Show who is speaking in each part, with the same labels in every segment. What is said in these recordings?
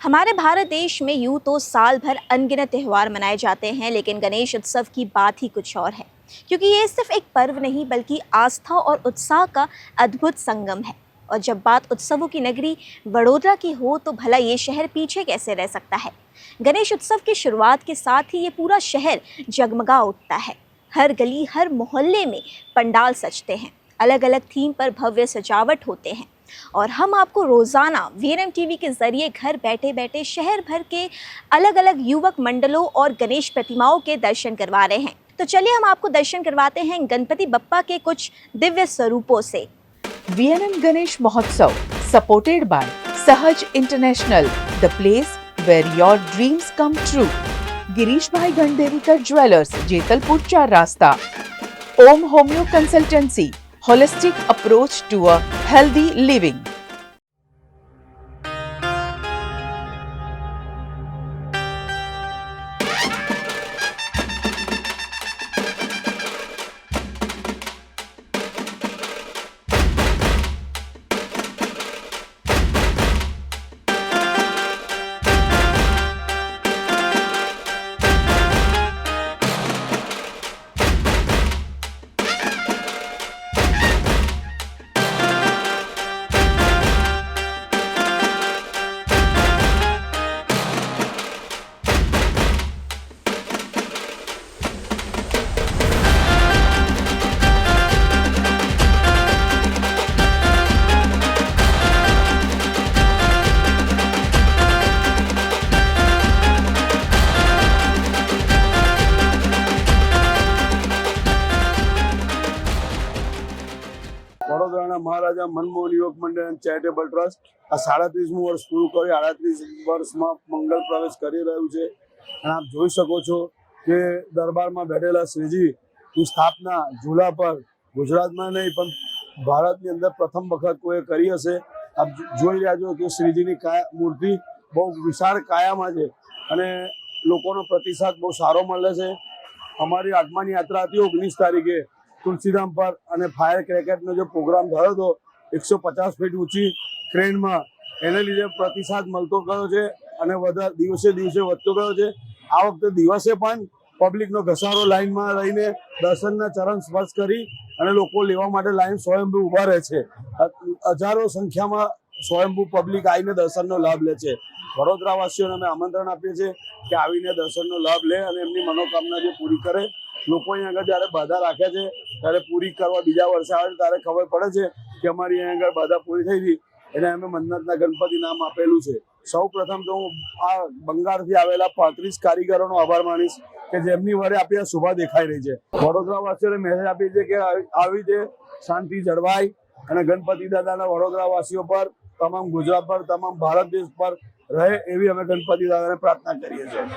Speaker 1: हमारे भारत देश में यूं तो साल भर अनगिनत त्यौहार मनाए जाते हैं, लेकिन गणेश उत्सव की बात ही कुछ और है। क्योंकि ये सिर्फ एक पर्व नहीं बल्कि आस्था और उत्साह का अद्भुत संगम है। और जब बात उत्सवों की नगरी वडोदरा की हो तो भला ये शहर पीछे कैसे रह सकता है। गणेश उत्सव की शुरुआत के साथ ही ये पूरा शहर जगमगा उठता है। हर गली हर मोहल्ले में पंडाल सजते हैं, अलग अलग थीम पर भव्य सजावट होते हैं। और हम आपको रोज़ाना वीएनएम टीवी के ज़रिए घर बैठे बैठे शहर भर के अलग अलग युवक मंडलों और गणेश प्रतिमाओं के दर्शन करवा रहे हैं। तो चलिए हम आपको दर्शन करवाते हैं गणपति बप्पा के कुछ दिव्य स्वरूपों से।
Speaker 2: VNM Ganesh Mahotsav supported by Sahaj international, the place where your dreams come true. Girish bhai Gandevikar jewellers, Jetalpur 4 रास्ता। Om homeo consultancy, holistic approach to a healthy living.
Speaker 3: વડોદરાના મહારાજા મનમોહન યુવક મંડળ એન્ડ ચેરિટેબલ ટ્રસ્ટ આ 37મું વર્ષ પૂરું કરી 38 વર્ષમાં મંગલ પ્રવેશ કરી રહ્યું છે. અને આપ જોઈ શકો છો કે દરબારમાં બેઠેલા શ્રીજીની સ્થાપના ઝૂલા પર ગુજરાતમાં નહીં પણ ભારતની અંદર પ્રથમ વખત કોઈએ કરી હશે. આપ જોઈ રહ્યા છો કે શ્રીજીની મૂર્તિ બહુ વિશાળ કાયામાં છે અને લોકોનો પ્રતિસાદ બહુ સારો મળે છે. અમારી આગમન યાત્રા હતી 19 તારીખે તુલસીધામ પર અને ફાયર ક્રેકેટનો જે પ્રોગ્રામ થયો હતો 150 ફીટ ઊંચી ક્રેનમાં, એને લીધે પ્રતિસાદ મળતો ગયો છે અને દિવસે દિવસે વધતો ગયો છે. આ વખતે દિવસે પણ પબ્લિકનો ઘસારો લાઇનમાં રહીને દર્શનના ચરણ સ્પર્શ કરી અને લોકો લેવા માટે લાઇન સ્વયંભૂ ઊભા રહે છે. હજારો સંખ્યામાં સ્વયંભૂ પબ્લિક આવીને દર્શનનો લાભ લે છે. વડોદરાવાસીઓને અમે આમંત્રણ આપીએ છીએ કે આવીને દર્શનનો લાભ લે અને એમની મનોકામના જે પૂરી કરે. લોકો અહીંયા આગળ જ્યારે બાધા રાખે છે ત્યારે પૂરી કરવા બીજા વર્ષે આવે ત્યારે ખબર પડે છે કે અમારી અહીંયા આગળ બાધા પૂરી થઈ હતી, એને અમે મન્નતના ગણપતિ નામ આપેલું છે. સૌ પ્રથમ તો હું આ બંગાળથી આવેલા 35 કારીગરોનો આભાર માનીશ કે જેમની વડે આપણી આ શોભા દેખાઈ રહી છે. વડોદરાવાસીઓને મેસેજ આપીએ છીએ કે આવી રીતે શાંતિ જળવાય અને ગણપતિ દાદાના વડોદરાવાસીઓ પર, તમામ ગુજરાત પર, તમામ ભારત દેશ પર રહે એવી અમે ગણપતિ દાદાને પ્રાર્થના કરીએ છીએ.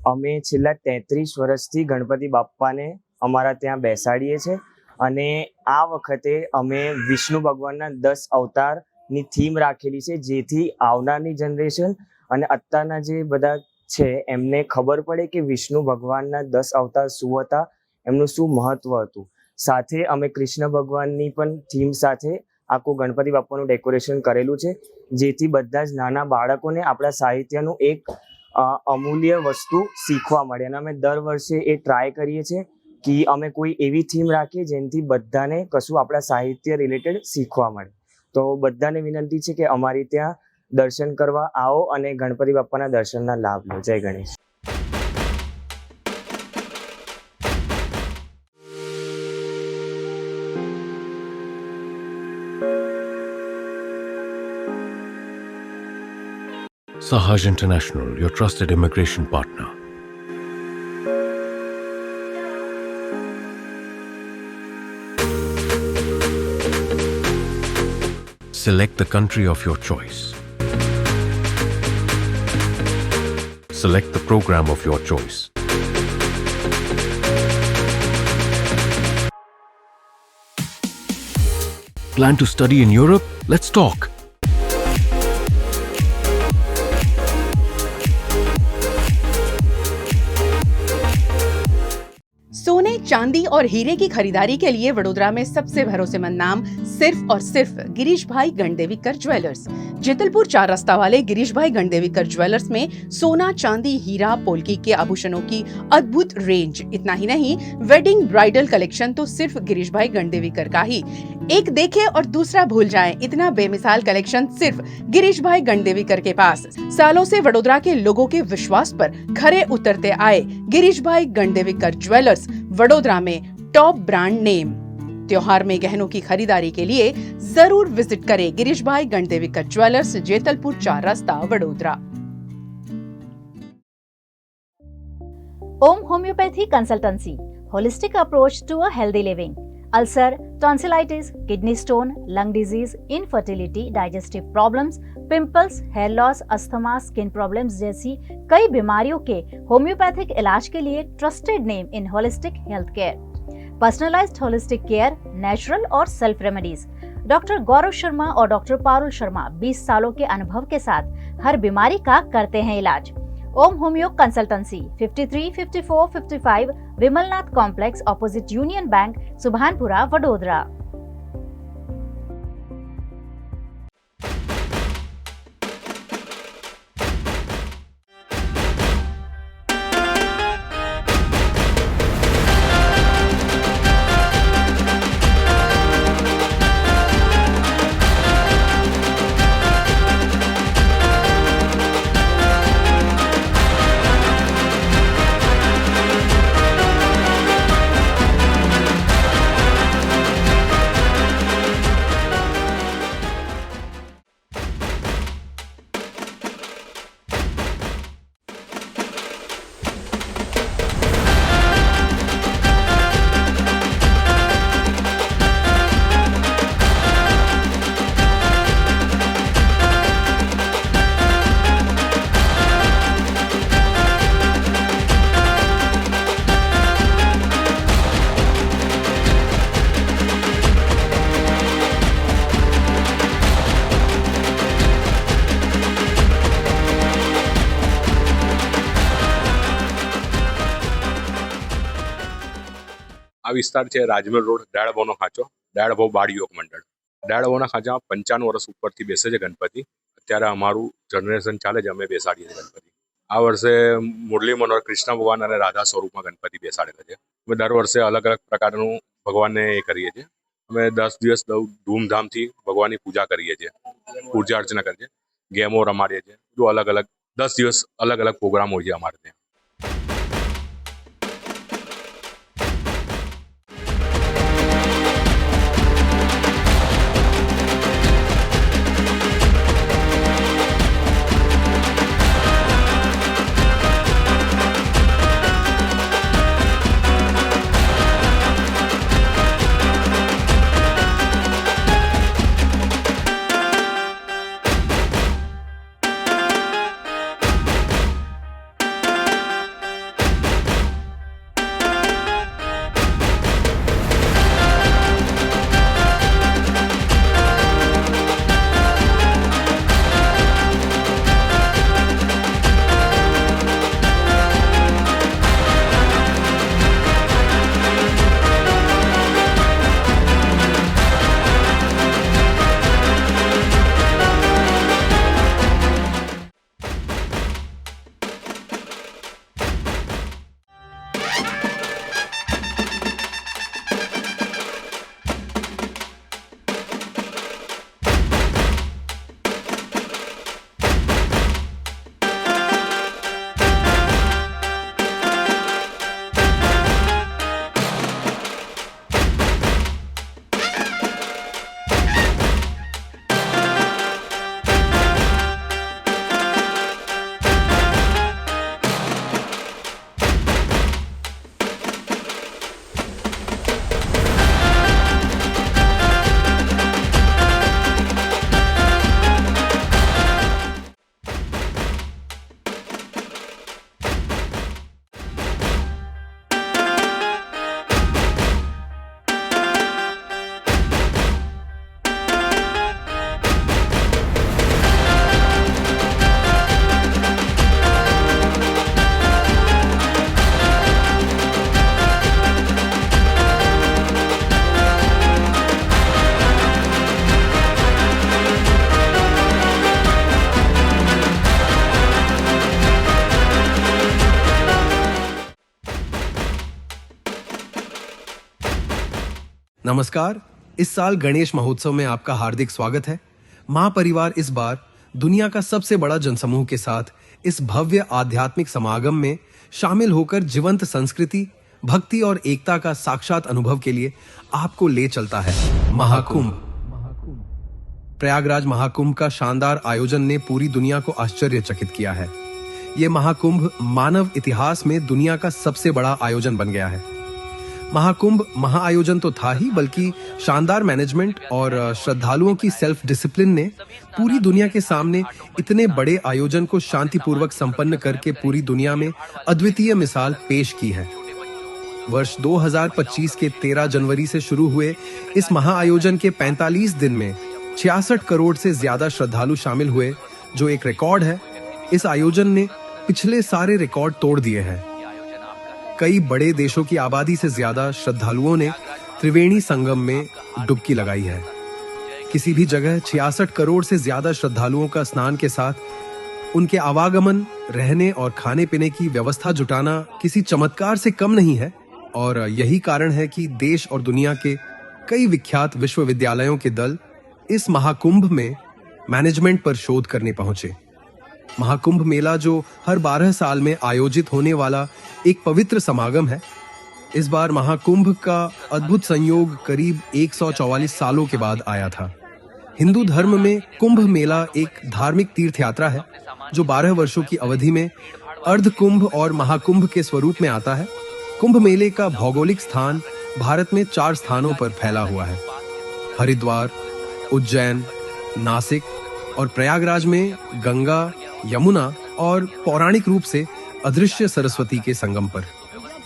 Speaker 4: અમે છેલ્લા 33 વર્ષથી ગણપતિ બાપ્પાને અમારા ત્યાં બેસાડીએ છીએ અને આ વખતે અમે વિષ્ણુ ભગવાનના 10 અવતારની થીમ રાખેલી છે, જેથી આવનારની જનરેશન અને અત્યારના જે બધા છે એમને ખબર પડે કે વિષ્ણુ ભગવાનના 10 અવતાર શું હતા, એમનું શું મહત્વ હતું. સાથે અમે કૃષ્ણ ભગવાનની પણ થીમ સાથે આખું ગણપતિ બાપ્પાનું ડેકોરેશન કરેલું છે, જેથી બધા જ નાના બાળકોને આપણા સાહિત્યનું એક અમૂલ્ય વસ્તુ શીખવા મળે. અને અમે દર વર્ષે એ ટ્રાય કરીએ છીએ કે અમે કોઈ એવી થીમ રાખીએ જેનાથી બધાને કશું આપણા સાહિત્ય રિલેટેડ શીખવા મળે. તો બધાને વિનંતી છે કે અમારી ત્યાં દર્શન કરવા આવો અને ગણપતિ બાપ્પાના દર્શનના લાભ લો. જય Ganesh.
Speaker 5: Sahaj International, your trusted immigration partner. Select the country of your choice. select the program of your choice. Plan to study in Europe? Let's talk.
Speaker 2: सोने, चांदी और हीरे की खरीदारी के लिए वडोदरा में सबसे भरोसेमंद नाम सिर्फ और सिर्फ गिरीश भाई गणदेवीकर ज्वेलर्स। जेतलपुर 4 रास्ता वाले गिरीश भाई गणदेवीकर ज्वेलर्स में सोना, चांदी, हीरा, पोल्की के आभूषणों की अद्भुत रेंज। इतना ही नहीं, वेडिंग ब्राइडल कलेक्शन तो सिर्फ गिरीश भाई गणदेवीकर का ही। एक देखे और दूसरा भूल जाए, इतना बेमिसाल कलेक्शन सिर्फ गिरीश भाई गणदेवीकर के पास। सालों से वडोदरा के लोगों के विश्वास पर खरे उतरते आए गिरीश भाई गणदेवीकर ज्वेलर्स वडोदरा में टॉप ब्रांड नेम। त्योहार में गहनों की खरीदारी के लिए जरूर विजिट करें गिरीश भाई गणदेवीकर ज्वेलर्स, जेतलपुर 4 रास्ता, Vadodara.
Speaker 6: Om Homeopathy Consultancy, holistic approach to a healthy living. Ulcer, tonsillitis, kidney stone, lung disease, infertility, digestive problems, pimples, hair loss, asthma, skin problems जैसी कई बीमारियों के होम्योपैथिक इलाज के लिए trusted name in holistic health care. Personalised holistic care, natural और self remedies. Doctor Gaurav Sharma और doctor Parul Sharma 20 सालों के अनुभव के साथ हर बीमारी का करते हैं इलाज। Om homeo consultancy 53, 54, 55 Vimalnath complex opposite Union Bank, Subhanpura, Vadodara.
Speaker 7: આ વિસ્તાર છે રાજમહેલ રોડ, ડાળભાવનો ખાંચો, ડાળભાવ બાળ યુવક મંડળ। ડાળભાવના ખાંચામાં 95 વર્ષ ઉપરથી બેસે છે ગણપતિ। અત્યારે અમારું જનરેશન ચાલે છે, અમે બેસાડીએ છીએ ગણપતિ। આ વર્ષે મુરલી મનોહર કૃષ્ણ ભગવાન અને રાધા સ્વરૂપમાં ગણપતિ બેસાડેલા છે। અમે દર વર્ષે અલગ અલગ પ્રકારનું ભગવાનને એ કરીએ છીએ। અમે 10 દિવસ ધૂમધામથી ભગવાનની પૂજા કરીએ છીએ, પૂજા અર્ચના કરીએ છીએ, ગેમો રમાડીએ છીએ। બધું અલગ અલગ 10 દિવસ અલગ અલગ પ્રોગ્રામ હોય છે અમારે ત્યાં।
Speaker 8: नमस्कार। इस साल गणेश महोत्सव में आपका हार्दिक स्वागत है। महापरिवार इस बार दुनिया का सबसे बड़ा जनसमूह के साथ इस भव्य आध्यात्मिक समागम में शामिल होकर जीवंत संस्कृति, भक्ति और एकता का साक्षात अनुभव के लिए आपको ले चलता है। महाकुंभ। प्रयागराज महाकुंभ का शानदार आयोजन ने पूरी दुनिया को आश्चर्यचकित किया है। ये महाकुंभ मानव इतिहास में दुनिया का सबसे बड़ा आयोजन बन गया है। महाकुंभ महाआयोजन तो था ही, बल्कि शानदार मैनेजमेंट और श्रद्धालुओं की सेल्फ डिसिप्लिन ने पूरी दुनिया के सामने इतने बड़े आयोजन को शांतिपूर्वक संपन्न करके पूरी दुनिया में अद्वितीय मिसाल पेश की है। वर्ष 2025 के 13 जनवरी से शुरू हुए इस महाआयोजन के 45 दिन में 66 करोड़ से ज्यादा श्रद्धालु शामिल हुए, जो एक रिकॉर्ड है। इस आयोजन ने पिछले सारे रिकॉर्ड तोड़ दिए हैं। कई बड़े देशों की आबादी से ज्यादा श्रद्धालुओं ने त्रिवेणी संगम में डुबकी लगाई है। किसी भी जगह 66 करोड़ से ज्यादा श्रद्धालुओं का स्नान के साथ उनके आवागमन, रहने और खाने पीने की व्यवस्था जुटाना किसी चमत्कार से कम नहीं है। और यही कारण है कि देश और दुनिया के कई विख्यात विश्वविद्यालयों के दल इस महाकुंभ में मैनेजमेंट पर शोध करने पहुंचे। महाकुंभ मेला, जो हर 12 साल में आयोजित होने वाला एक पवित्र समागम है, इस बार महाकुंभ का अद्भुत संयोग करीब 144 सालों के बाद आया था। हिंदू धर्म में कुंभ मेला एक धार्मिक तीर्थ यात्रा है, जो 12 वर्षों की अवधि में अर्ध कुंभ और महाकुंभ के स्वरूप में आता है। कुंभ मेले का भौगोलिक स्थान भारत में 4 स्थानों पर फैला हुआ है: हरिद्वार, उज्जैन, नासिक और प्रयागराज में गंगा, यमुना और पौराणिक रूप से अदृश्य सरस्वती के संगम पर।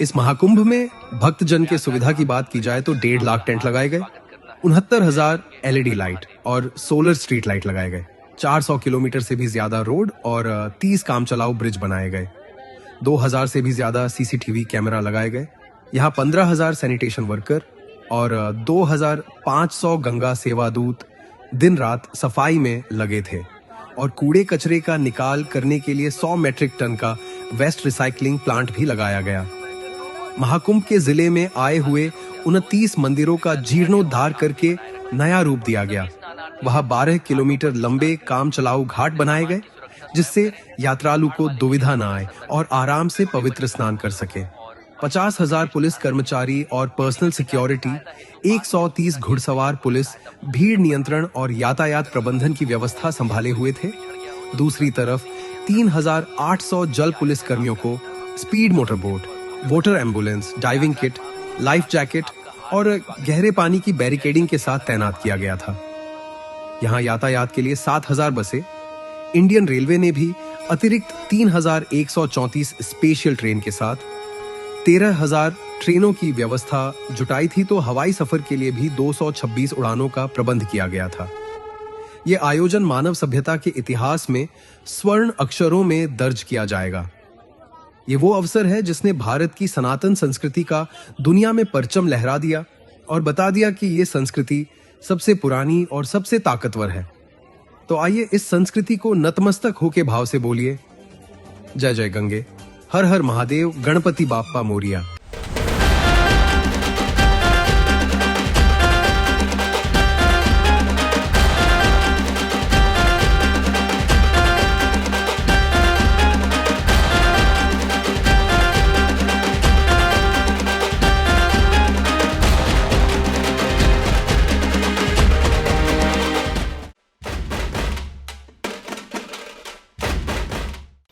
Speaker 8: इस महाकुंभ में भक्तजन के सुविधा की बात की जाए तो 1.5 लाख टेंट लगाए गए, 69,000 LED लाइट और सोलर स्ट्रीट लाइट लगाए गए, 400 किलोमीटर से भी ज्यादा रोड और 30 काम चलाऊ ब्रिज बनाए गए, 2000 से भी ज्यादा CCTV कैमरा लगाए गए। यहाँ 15,000 सैनिटेशन वर्कर और 2,500 गंगा सेवा दूत दिन रात सफाई में लगे थे। और कूड़े कचरे का निकाल करने के लिए 100 मेट्रिक टन का वेस्ट रिसाइकलिंग प्लांट भी लगाया गया। महाकुंभ के जिले में आए हुए 29 मंदिरों का जीर्णोद्धार करके नया रूप दिया गया। वहां 12 किलोमीटर लंबे काम चलाऊ घाट बनाए गए, जिससे यात्रालु को दुविधा न आए और आराम से पवित्र स्नान कर सके। 50,000 पुलिस कर्मचारी और पर्सनल सिक्योरिटी, 130 घुड़सवार पुलिस भीड़ नियंत्रण और यातायात प्रबंधन की व्यवस्था संभाले हुए थे। दूसरी तरफ 3,800 जल पुलिस कर्मियों को speed motor boat, water ambulance, diving kit, life jacket और गहरे पानी की बैरिकेडिंग के साथ तैनात किया गया था। यहाँ यातायात के लिए 7,000 बसें, इंडियन रेलवे ने भी अतिरिक्त 3,134 स्पेशल ट्रेन के साथ 13,000 ट्रेनों की व्यवस्था जुटाई थी, तो हवाई सफर के लिए भी 226 उड़ानों का प्रबंध किया गया था। ये आयोजन मानव सभ्यता के इतिहास में स्वर्ण अक्षरों में दर्ज किया जाएगा। ये वो अवसर है जिसने भारत की सनातन संस्कृति का दुनिया में परचम लहरा दिया और बता दिया कि ये संस्कृति सबसे पुरानी और सबसे ताकतवर है। तो आइए इस संस्कृति को नतमस्तक होके भाव से बोलिए, जय जय गंगे, हर हर महादेव, गणपति बाप्पा मोरिया।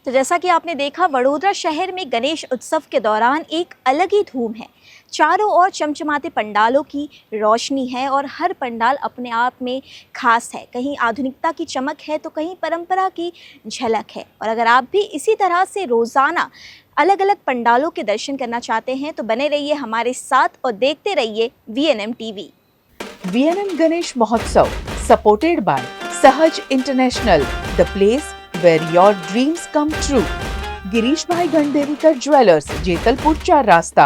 Speaker 1: तो जैसा कि आपने देखा, वडोदरा शहर में गणेश उत्सव के दौरान एक अलग ही धूम है। चारों ओर चमचमाते पंडालों की रोशनी है और हर पंडाल अपने आप में खास है। कहीं आधुनिकता की चमक है तो कहीं परंपरा की झलक है। और अगर आप भी इसी तरह से रोज़ाना अलग अलग पंडालों के दर्शन करना चाहते हैं तो बने रहिए हमारे साथ और देखते रहिए VNM TV।
Speaker 2: VNM Ganesh Mahotsav, supported by Sahaj International, the place where your dreams come true. Girish भाई गंडेरीकर ज्वेलर्स, जेतलपुर 4 रास्ता।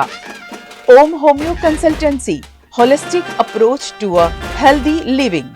Speaker 2: Om homeo consultancy, holistic approach to a healthy living.